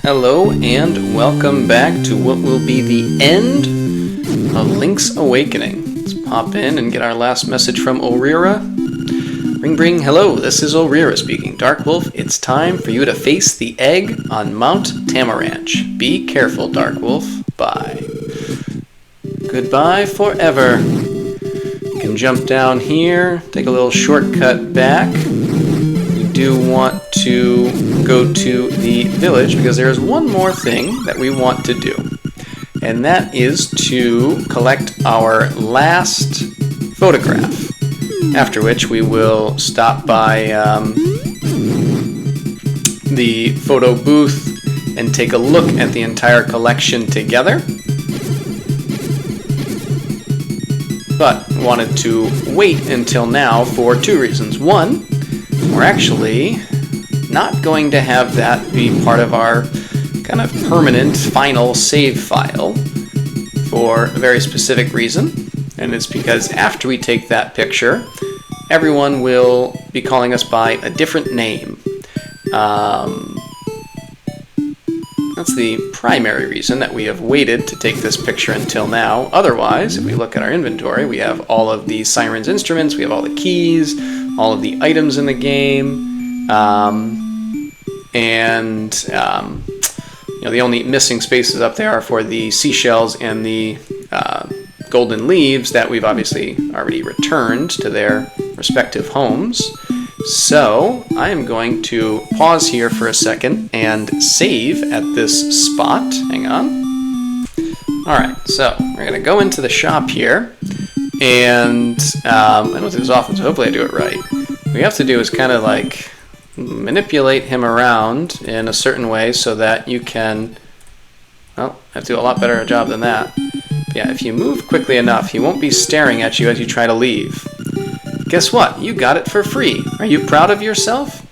Hello and welcome back to what will be the end of Link's Awakening. Let's pop in and get our last message from Orira. Ring bring, hello, this is Orira speaking. Dark Wolf, it's time for you to face the egg on Mount Tamaranch. Be careful, Dark Wolf. Bye. Goodbye forever. You can jump down here, take a little shortcut back. Do want to go to the village because there is one more thing that we want to do, and that is to collect our last photograph, after which we will stop by the photo booth and take a look at the entire collection together, but wanted to wait until now for two reasons. One, we're actually not going to have that be part of our kind of permanent final save file for a very specific reason, and it's because after we take that picture, everyone will be calling us by a different name. That's the primary reason that we have waited to take this picture until now. Otherwise, if we look at our inventory, we have all of the Sirens instruments, we have all the keys, all of the items in the game, the only missing spaces up there are for the seashells and the golden leaves that we've obviously already returned to their respective homes. So I am going to pause here for a second and save at this spot. Hang on. Alright, so we're going to go into the shop here. And I don't do this often, so hopefully I do it right. What we have to do is kind of like manipulate him around in a certain way so that you can, well, I have to do a lot better a job than that. But yeah, if you move quickly enough, he won't be staring at you as you try to leave. Guess what? You got it for free. Are you proud of yourself?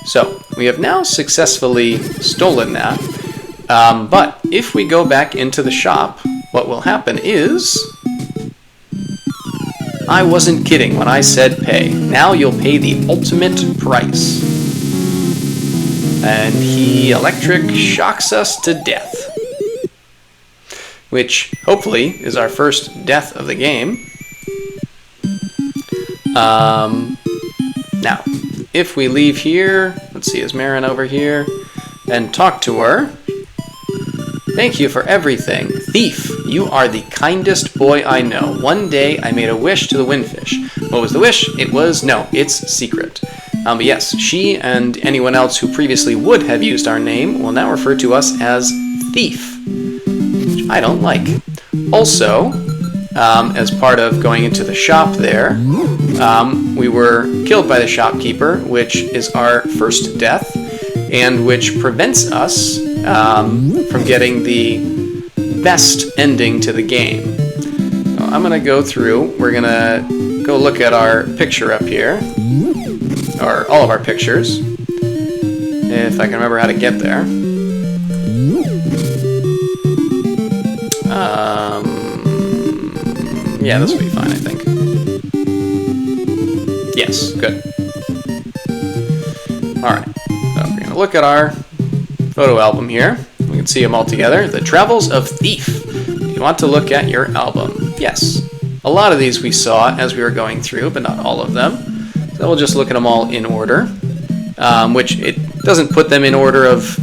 So, we have now successfully stolen that. But if we go back into the shop, what will happen is, I wasn't kidding when I said pay. Now you'll pay the ultimate price. And he electric shocks us to death. Which, hopefully, is our first death of the game. Now, if we leave here, let's see, is Marin over here? And talk to her. Thank you for everything. Thief, you are the kindest boy I know. One day I made a wish to the windfish. What was the wish? It was, no, it's secret. But yes, she and anyone else who previously would have used our name will now refer to us as Thief, which I don't like. Also, as part of going into the shop there, we were killed by the shopkeeper, which is our first death, and which prevents us from getting the best ending to the game. So I'm going to go through, we're going to go look at our picture up here, or all of our pictures, if I can remember how to get there. Yeah, this will be fine, I think. Yes, good. Alright, so we're going to look at our photo album here. We can see them all together. The Travels of Thief. You want to look at your album. Yes, a lot of these we saw as we were going through, but not all of them. So we'll just look at them all in order, which it doesn't put them in order of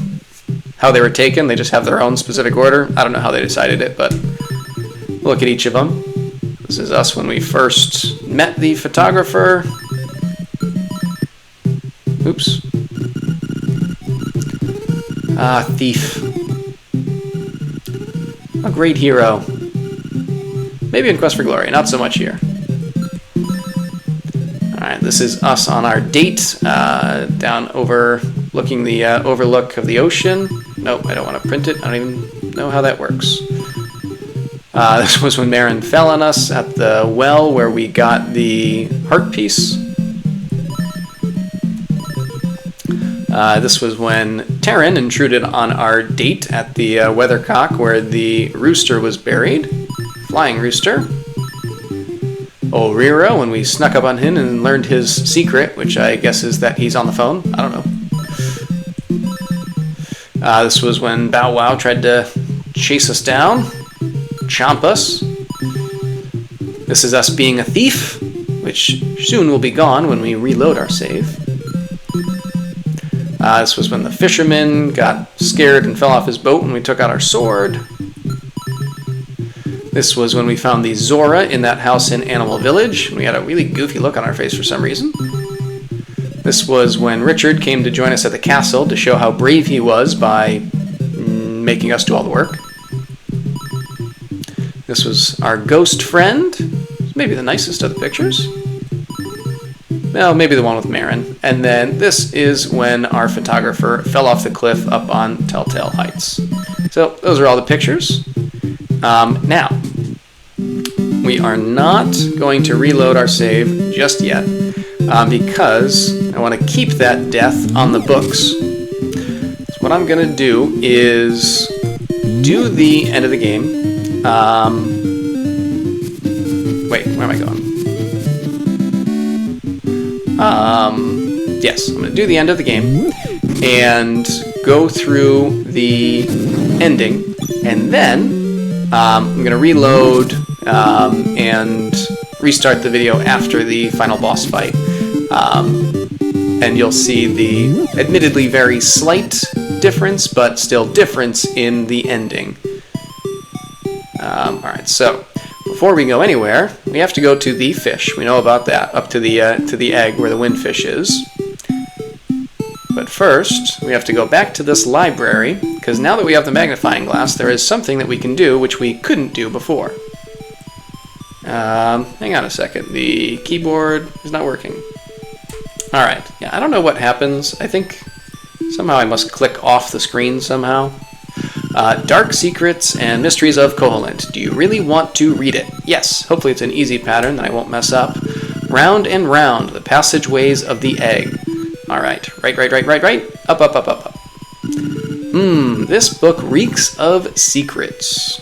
how they were taken. They just have their own specific order. I don't know how they decided it, but look at each of them. This is us when we first met the photographer. Oops. Thief. A great hero. Maybe in Quest for Glory, not so much here. Alright, this is us on our date, down overlooking the overlook of the ocean. Nope, I don't want to print it. I don't even know how that works. This was when Marin fell on us at the well where we got the heart piece. This was when Terran intruded on our date at the Weathercock where the rooster was buried. Flying rooster. Orira, when we snuck up on him and learned his secret, which I guess is that he's on the phone. I don't know. This was when Bow Wow tried to chase us down, chomp us. This is us being a thief, which soon will be gone when we reload our save. This was when the fisherman got scared and fell off his boat when we took out our sword. This was when we found the Zora in that house in Animal Village. We had a really goofy look on our face for some reason. This was when Richard came to join us at the castle to show how brave he was by making us do all the work. This was our ghost friend. Maybe the nicest of the pictures. Well, maybe the one with Marin. And then this is when our photographer fell off the cliff up on Telltale Heights. So those are all the pictures. Now, we are not going to reload our save just yet because I want to keep that death on the books. So what I'm going to do is do the end of the game. Wait, where am I going? Yes, I'm going to do the end of the game and go through the ending, and then I'm going to reload and restart the video after the final boss fight. And you'll see the admittedly very slight difference, but still difference in the ending. Alright, so before we go anywhere, we have to go to the fish. We know about that, up to the egg where the windfish is. But first, we have to go back to this library, because now that we have the magnifying glass, there is something that we can do which we couldn't do before. Hang on a second. The keyboard is not working. Alright, yeah, I don't know what happens. I think somehow I must click off the screen somehow. Dark Secrets and Mysteries of Koholint. Do you really want to read it? Yes. Hopefully it's an easy pattern that I won't mess up. Round and round, the passageways of the egg. Alright, right. Up. This book reeks of secrets.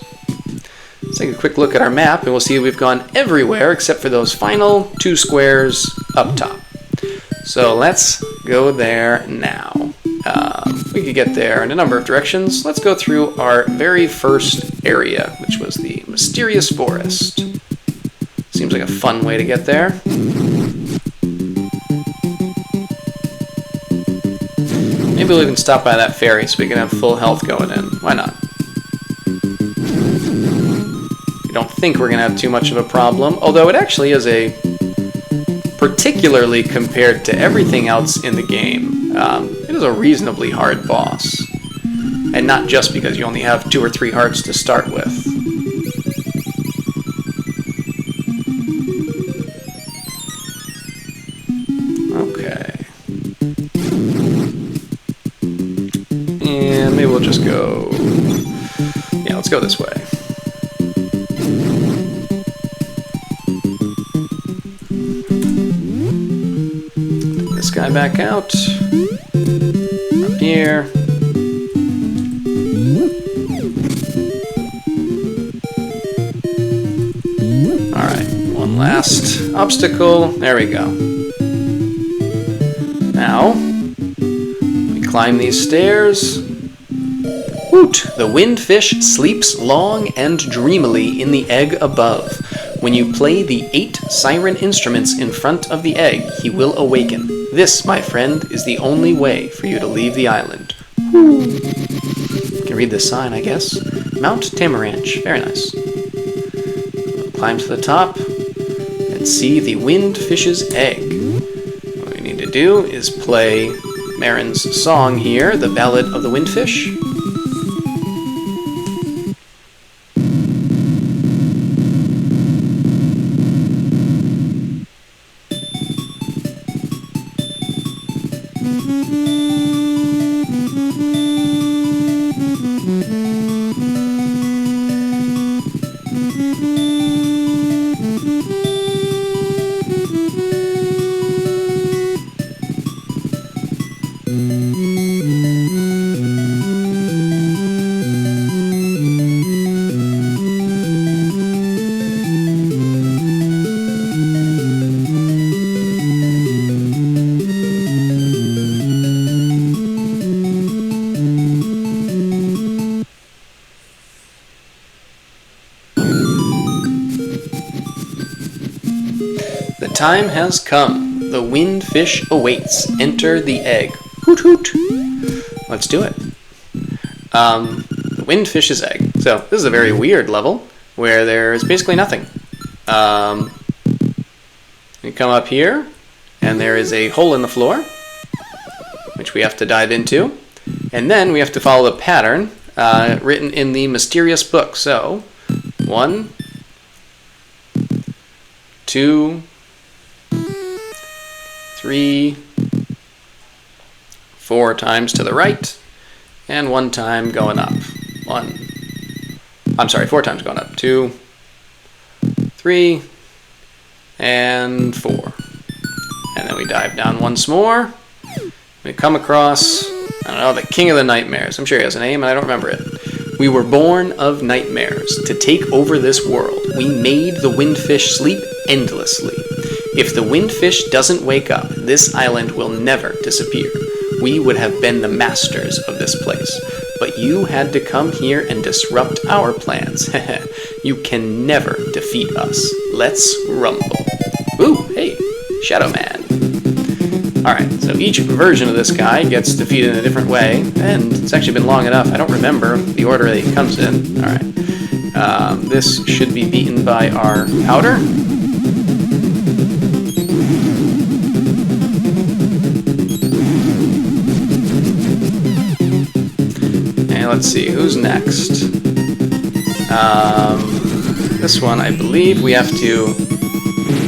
Let's take a quick look at our map and we'll see we've gone everywhere except for those final 2 squares up top. So let's go there now. We could get there in a number of directions. Let's go through our very first area, which was the Mysterious Forest. Seems like a fun way to get there. Maybe we'll even stop by that ferry so we can have full health going in. Why not? I don't think we're going to have too much of a problem, although it actually is a, particularly compared to everything else in the game, it is a reasonably hard boss. And not just because you only have 2 or 3 hearts to start with. Okay. And maybe we'll just go... Yeah, let's go this way. This guy back out. Up here. Alright, one last obstacle. There we go. Now, we climb these stairs. Woot! The windfish sleeps long and dreamily in the egg above. When you play the 8 siren instruments in front of the egg, he will awaken. This, my friend, is the only way for you to leave the island. You can read this sign, I guess. Mount Tamaranch. Very nice. We'll climb to the top and see the windfish's egg. What we need to do is play Marin's song here, the Ballad of the Windfish. time has come. The windfish awaits. Enter the egg. Hoot hoot. Let's do it. The windfish's egg. So this is a very weird level where there's basically nothing. You come up here, and there is a hole in the floor, which we have to dive into. And then we have to follow the pattern written in the mysterious book. So, 1, 2, 3, 4 times to the right, and 1 time going up. 4 times going up. 2, 3, and 4. And then we dive down once more. We come across, I don't know, the King of the Nightmares. I'm sure he has a name, and I don't remember it. We were born of nightmares to take over this world. We made the windfish sleep endlessly. If the windfish doesn't wake up, this island will never disappear. We would have been the masters of this place. But you had to come here and disrupt our plans. You can never defeat us. Let's rumble. Ooh, hey, Shadow Man. Alright, so each version of this guy gets defeated in a different way, and it's actually been long enough, I don't remember the order that he comes in. Alright, this should be beaten by our powder. And let's see, who's next? This one, I believe we have to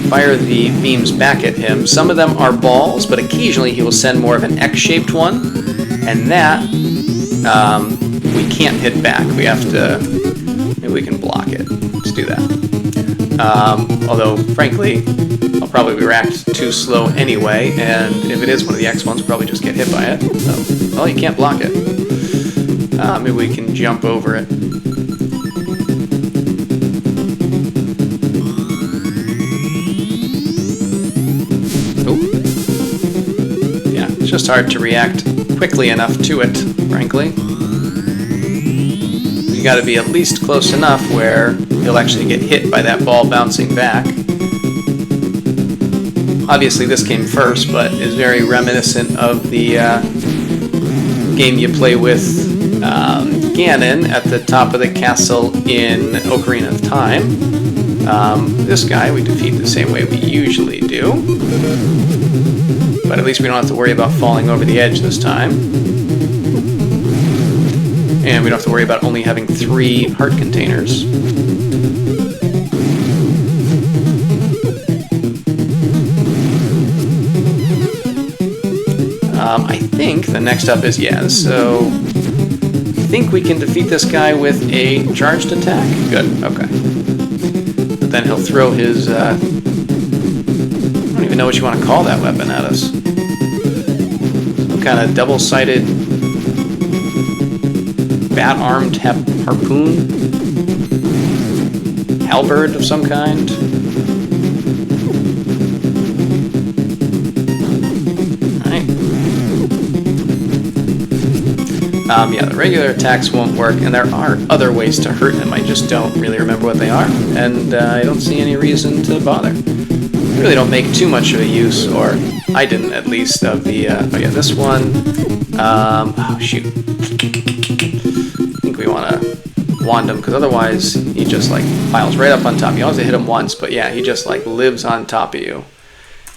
fire the beams back at him. Some of them are balls, but occasionally he will send more of an X-shaped one, and that we can't hit back. We have to, maybe we can block it. Let's do that. Although, frankly, I'll probably react too slow anyway, and if it is one of the X ones, we'll probably just get hit by it. So, well, you can't block it. Maybe we can jump over it. Just hard to react quickly enough to it, frankly. You got to be at least close enough where you'll actually get hit by that ball bouncing back. Obviously this came first, but is very reminiscent of the game you play with Ganon at the top of the castle in Ocarina of Time. This guy we defeat the same way we usually do. But at least we don't have to worry about falling over the edge this time. And we don't have to worry about only having 3 heart containers. I think the next up is, so I think we can defeat this guy with a charged attack. Good, okay. But then he'll throw his, I don't even know what you want to call that weapon at us. Some kind of double-sided bat-armed harpoon? Halberd of some kind? Alright. Yeah, the regular attacks won't work, and there are other ways to hurt him. I just don't really remember what they are, and I don't see any reason to bother. I really don't make too much of a use, or I didn't at least, of the, oh yeah, this one. Oh shoot. I think we want to wand him, because otherwise he just like piles right up on top. You always hit him once, but yeah, he just like lives on top of you.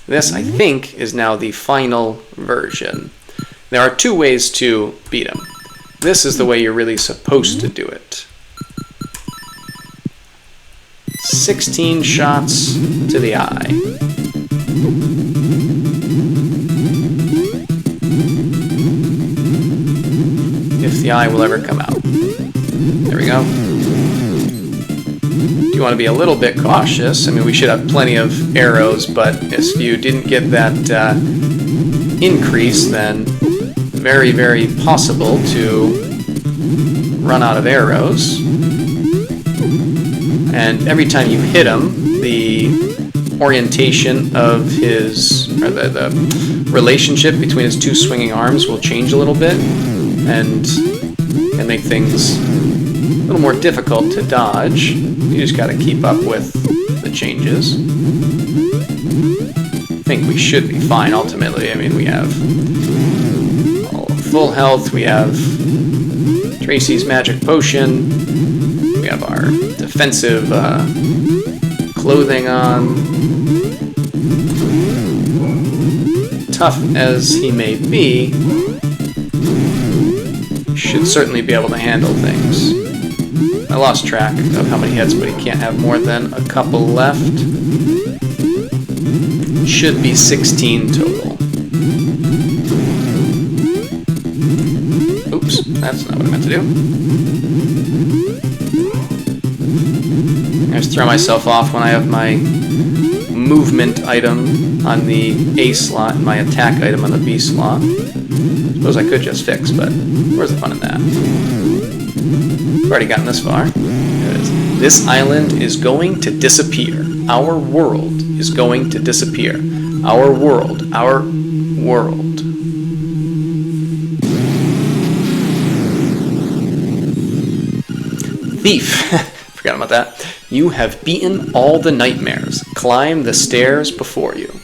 This, I think, is now the final version. There are 2 ways to beat him. This is the way you're really supposed to do it. 16 shots to the eye. If the eye will ever come out. There we go. Do you want to be a little bit cautious? I mean, we should have plenty of arrows, but if you didn't get that increase, then very, very possible to run out of arrows. And every time you hit him, the orientation of his, or the relationship between his 2 swinging arms will change a little bit, and can make things a little more difficult to dodge. You just got to keep up with the changes. think we should be fine ultimately. I mean, we have full health, we have Tracy's magic potion, we have our defensive clothing on. Tough as he may be, should certainly be able to handle things. I lost track of how many hits, but he can't have more than a couple left. Should be 16 total. Oops, that's not what I meant to do. I just throw myself off when I have my movement item on the A slot and my attack item on the B slot. Suppose I could just fix, but where's the fun in that? We've already gotten this far. There it is. This island is going to disappear. Our world is going to disappear. Our world. Our world. Thief. Forgot about that. You have beaten all the nightmares. Climb the stairs before you.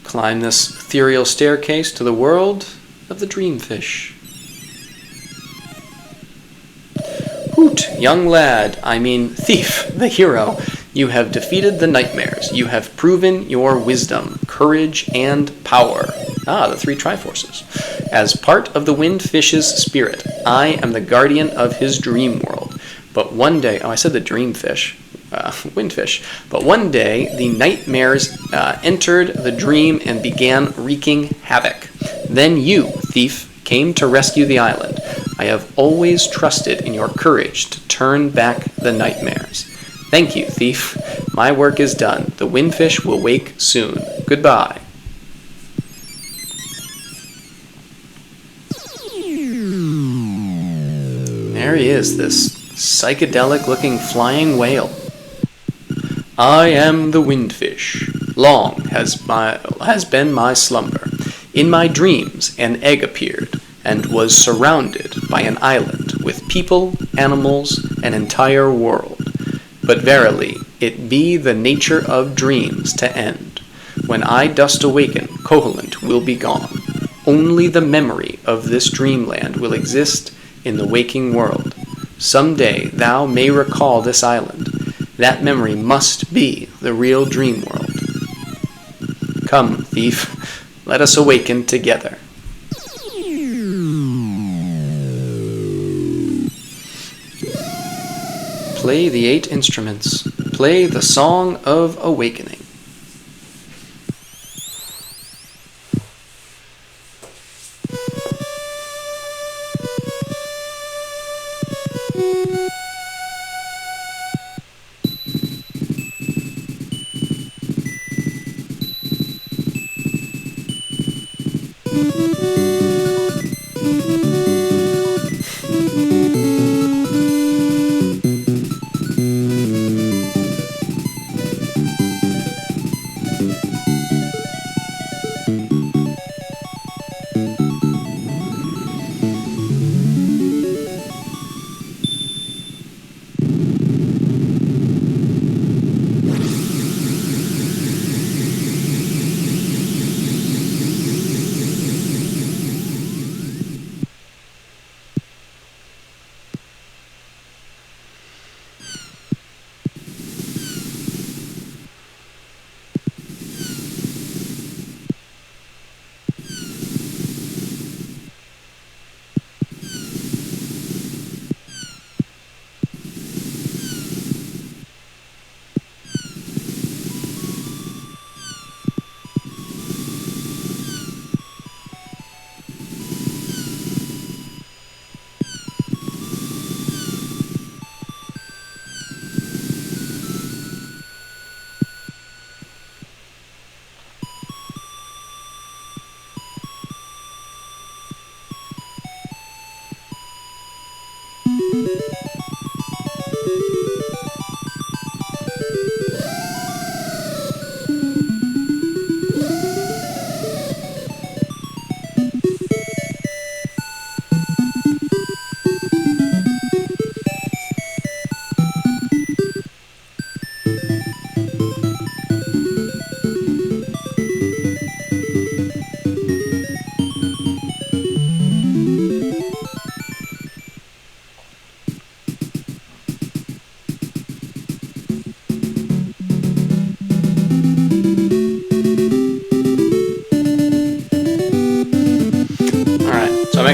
Climb this ethereal staircase to the world of the dreamfish. Hoot, young lad, I mean thief, the hero. You have defeated the nightmares. You have proven your wisdom, courage, and power. Ah, the three Triforces. As part of the Windfish's spirit, I am the guardian of his dream world. But one day, oh, I said the dreamfish. Windfish. But one day, the nightmares entered the dream and began wreaking havoc. Then you, thief, came to rescue the island. I have always trusted in your courage to turn back the nightmares. Thank you, thief. My work is done. The Windfish will wake soon. Goodbye. There he is, this psychedelic-looking flying whale. I am the Windfish. Long has been my slumber. In my dreams an egg appeared, and was surrounded by an island with people, animals, an entire world. But verily, it be the nature of dreams to end. When I dost awaken, Koholint will be gone. Only the memory of this dreamland will exist in the waking world. Some day thou may recall this island. That memory must be the real dream world. Come, thief, let us awaken together. Play the 8 instruments. Play the Song of Awakening.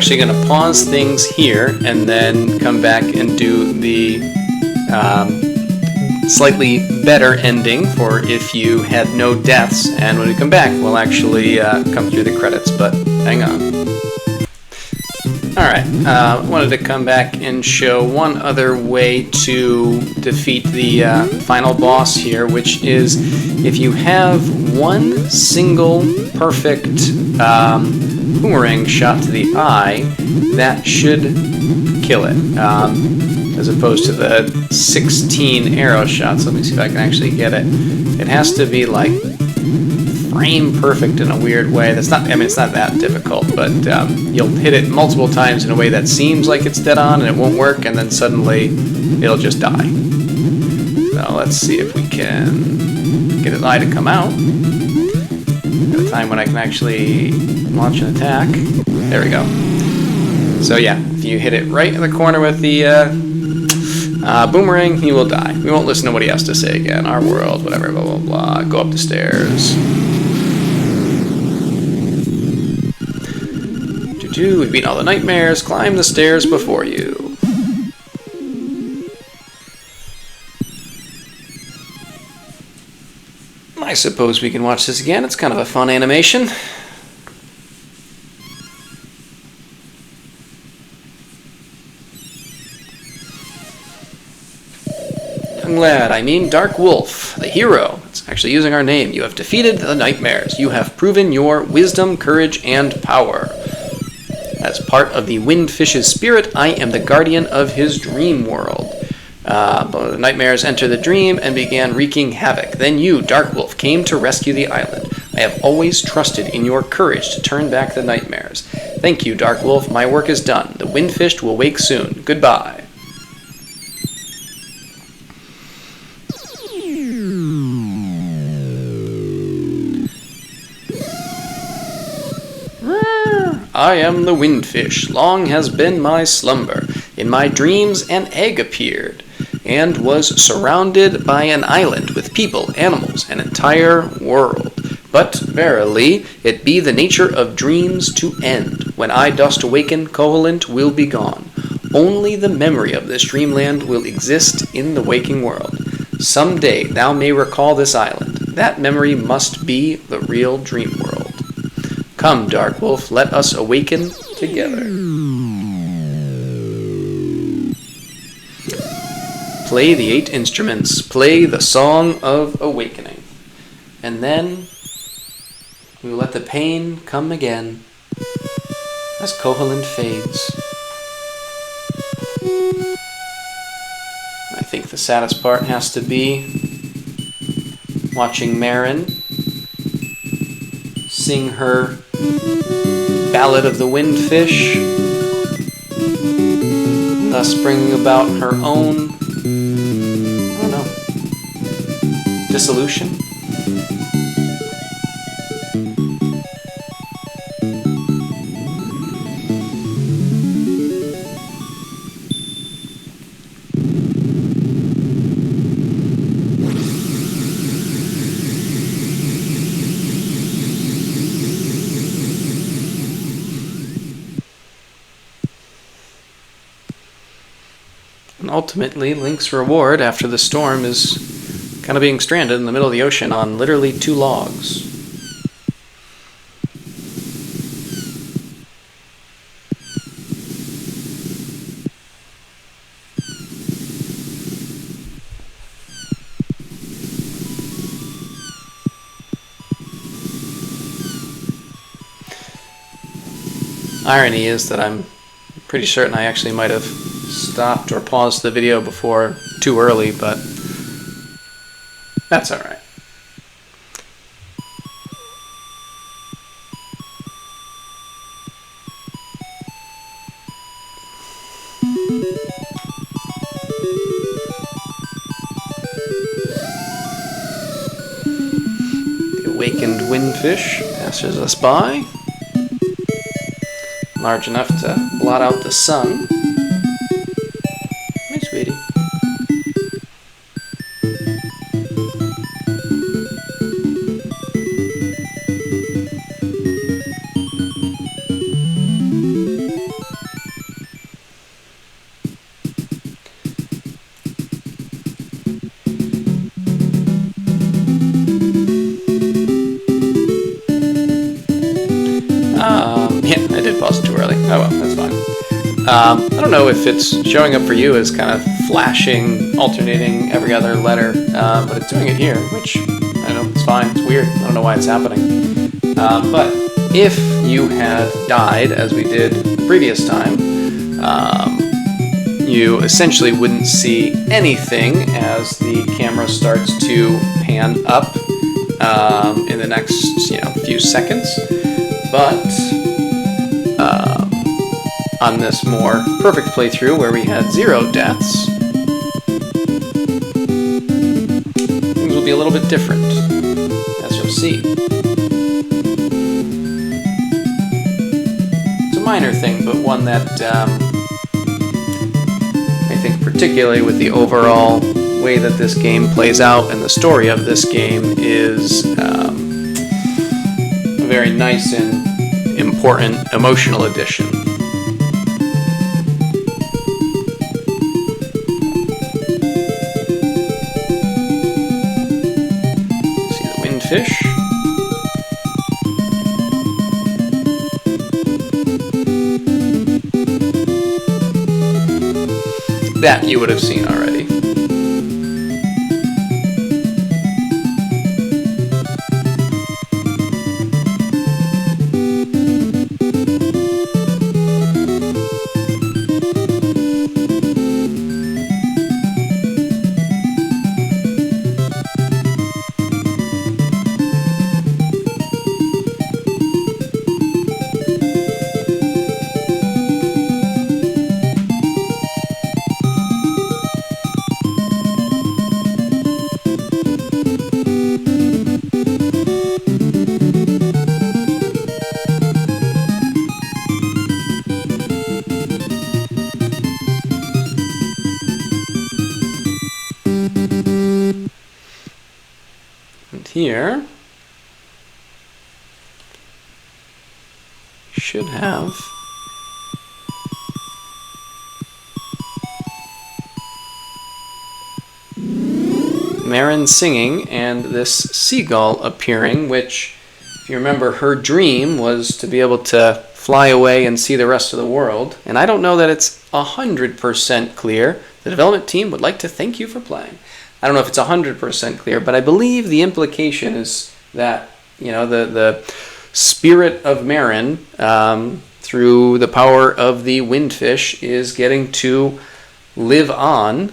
actually going to pause things here and then come back and do the slightly better ending for if you had no deaths, and when we come back we'll actually come through the credits, but hang on. Alright, wanted to come back and show one other way to defeat the final boss here, which is if you have one single perfect boomerang shot to the eye, that should kill it, as opposed to the 16 arrow shots. Let me see if I can actually get it. It has to be like frame perfect in a weird way. That's not, I mean, it's not that difficult, but you'll hit it multiple times in a way that seems like it's dead on and it won't work, and then suddenly it'll just die. So let's see if we can get his eye to come out at a time when I can actually launch an attack. There we go. So yeah, if you hit it right in the corner with the boomerang, he will die. We won't listen to what he has to say again. Our world, whatever, blah, blah, blah. Go up the stairs. We've beaten all the nightmares. Climb the stairs before you. I suppose we can watch this again. It's kind of a fun animation. Young lad, I mean Dark Wolf, the hero. It's actually using our name. You have defeated the nightmares. You have proven your wisdom, courage, and power. As part of the Windfish's spirit, I am the guardian of his dream world. The nightmares enter the dream and began wreaking havoc. Then you, Dark Wolf, came to rescue the island. I have always trusted in your courage to turn back the nightmares. Thank you, Dark Wolf. My work is done. The Windfish will wake soon. Goodbye. I am the Windfish. Long has been my slumber. In my dreams an egg appeared, and was surrounded by an island with people, animals, an entire world. But verily, it be the nature of dreams to end. When I dost awaken, Koholint will be gone. Only the memory of this dreamland will exist in the waking world. Some day thou may recall this island. That memory must be the real dream world. Come, Dark Wolf, let us awaken together. Play the 8 instruments. Play the Song of Awakening. And then we will let the pain come again as Koholint fades. I think the saddest part has to be watching Marin sing her Ballad of the Windfish, thus bringing about her own, I don't know, dissolution. And ultimately, Link's reward after the storm is kind of being stranded in the middle of the ocean on literally 2 logs. Irony is that I'm pretty certain I actually might have stopped or paused the video before too early, but that's alright. The awakened Windfish passes us by, large enough to blot out the sun. Hey, sweetie. paused too early. Oh well, that's fine. I don't know if it's showing up for you as kind of flashing, alternating every other letter, but it's doing it here, which, I don't know, it's fine. It's weird. I don't know why it's happening. But if you had died, as we did the previous time, you essentially wouldn't see anything as the camera starts to pan up in the next few seconds. But on this more perfect playthrough where we had 0 deaths, things will be a little bit different, as you'll see. It's a minor thing, but one that I think particularly with the overall way that this game plays out and the story of this game is a very nice and important emotional addition. See the windfish. That you would have seen already. Here should have Marin singing and this seagull appearing, which, if you remember, her dream was to be able to fly away and see the rest of the world. And I don't know that it's 100% clear. The development team would like to thank you for playing. I don't know if it's 100% clear, but I believe the implication is that, the spirit of Marin, through the power of the windfish, is getting to live on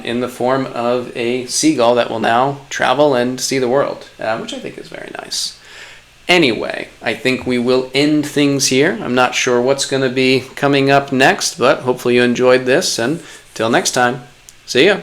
in the form of a seagull that will now travel and see the world, which I think is very nice. Anyway, I think we will end things here. I'm not sure what's going to be coming up next, but hopefully you enjoyed this, and till next time, see ya.